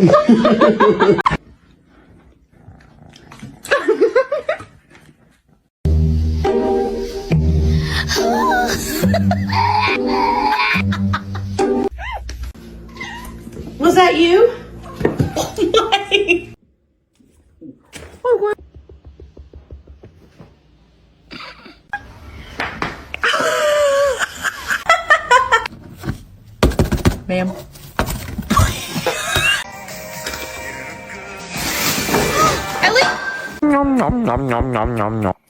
Was that you? Oh my. Oh, what? Ma'am. Ellie? Nom nom nom nom nom nom nom.